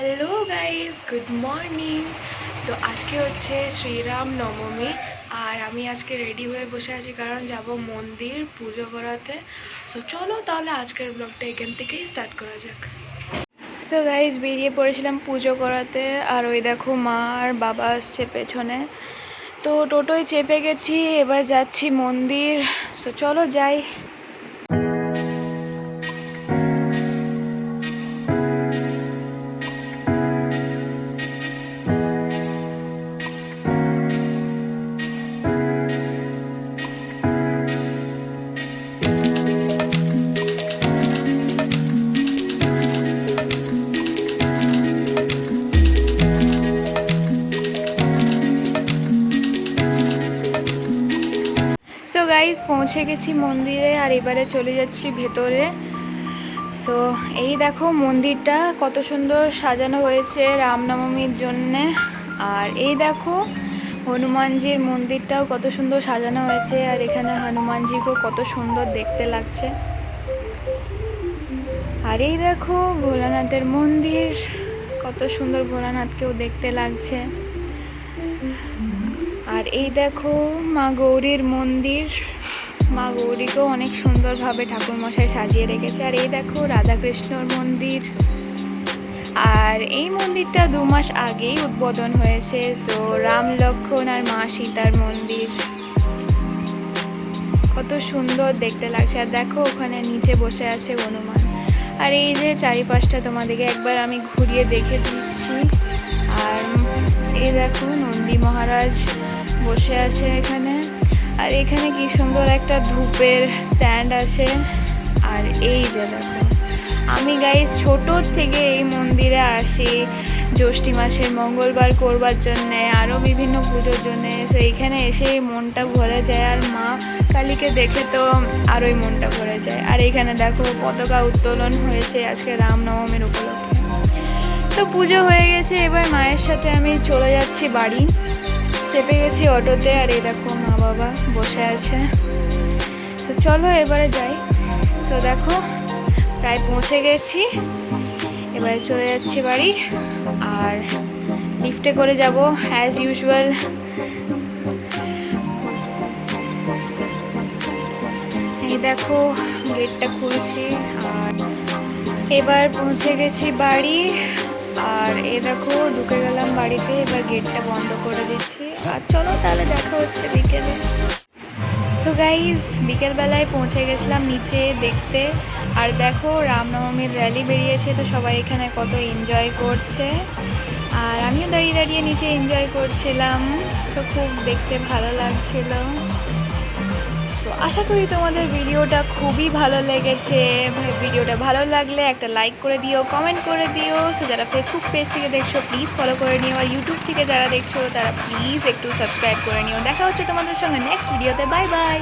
Hello guys, good morning. তো আজকে হচ্ছে শ্রীরাম নবমী, আর আমি আজকে রেডি হয়ে বসে আছি কারণ যাব মন্দির পুজো করাতে। সো চলো তাহলে আজকের ব্লগটা এখান থেকেই স্টার্ট করা যাক। সো গাইস, বেরিয়ে পড়েছিলাম পুজো করাতে, আর ওই দেখো মা আর বাবা আসছে পেছনে। তো টোটোয় চেপে গেছি, এবার যাচ্ছি মন্দির। সো চলো যাই। সো গাইস, পৌঁছে গেছি মন্দিরে, আর এবারে চলে যাচ্ছি ভেতরে। সো এই দেখো মন্দিরটা কত সুন্দর সাজানো হয়েছে রামনবমীর জন্যে। আর এই দেখো হনুমানজির মন্দিরটাও কত সুন্দর সাজানো হয়েছে, আর এখানে হনুমানজিকেও কত সুন্দর দেখতে লাগছে। আর এই দেখো ভোলানাথের মন্দির, কত সুন্দর ভোলানাথকেও দেখতে লাগছে। আর এই দেখো মা গৌরীর মন্দির, মা গৌরীকেও অনেক সুন্দরভাবে ঠাকুরমশাই সাজিয়ে রেখেছে। আর এই দেখো রাধাকৃষ্ণর মন্দির। আর এই মন্দিরটা 2 মাস আগেই উদ্বোধন হয়েছে। তো রাম লক্ষ্মণ আর মা সীতার মন্দির, কত সুন্দর দেখতে লাগছে। আর দেখো ওখানে নিচে বসে আছে হনুমান। আর এই যে চারিপাশটা তোমাদেরকে একবার আমি ঘুরিয়ে দেখে দিচ্ছি। আর এই দেখো নন্দী মহারাজ বসে আছে এখানে। আর এখানে কি সুন্দর একটা ধূপের স্ট্যান্ড আছে। আর এই যে দেখো, আমি গাইস ছোট থেকে এই মন্দিরে আসি জ্যৈষ্ঠী মাসের মঙ্গলবার করবার জন্যে, আরও বিভিন্ন পুজোর জন্যে। সো এইখানে এসে মনটা ভরে যায়, আর মা কালীকে দেখে তো আরোই মনটা ভরে যায়। আর এখানে দেখো পতাকা উত্তোলন হয়েছে আজকে রামনবমীর উপলক্ষে। তো পুজো হয়ে গেছে, এবার মায়ের সাথে আমি চলে যাচ্ছি বাড়ি। চেপে গেছি অটোতে, আর এই দেখো মা বাবা বসে আছে। সো চলো এবারে যাই। সো দেখো প্রায় পৌঁছে গেছি, এবারে চলে যাচ্ছি বাড়ি। আর লিফটে করে যাব অ্যাজ ইউজুয়াল। এই দেখো গেটটা খুলছি, আর এবার পৌঁছে গেছি বাড়ি। আর এই দেখো ঢুকে গেলাম বাড়িতে, এবার গেটটা বন্ধ করে দিচ্ছি। আর চলো তাহলে দেখা হচ্ছে বিকেলে। সো গাইজ, বিকেলবেলায় পৌঁছে গেছিলাম নিচে দেখতে। আর দেখো রামনবমীর র্যালি বেরিয়েছে, তো সবাই এখানে কত এনজয় করছে। আর আমিও দাঁড়িয়ে দাঁড়িয়ে নিচে এনজয় করছিলাম। সো খুব দেখতে ভালো লাগছিল। সো আশা করি তোমাদের ভিডিওটা খুবই ভালো লেগেছে। ভিডিওটা ভালো লাগলে একটা লাইক করে দিও, কমেন্ট করে দিও। সো যারা ফেসবুক পেজ থেকে দেখছো প্লিজ ফলো করে নিও, আর ইউটিউব থেকে যারা দেখছো তারা প্লিজ একটু সাবস্ক্রাইব করে নিও। দেখা হচ্ছে তোমাদের সঙ্গে নেক্সট ভিডিওতে। Bye bye.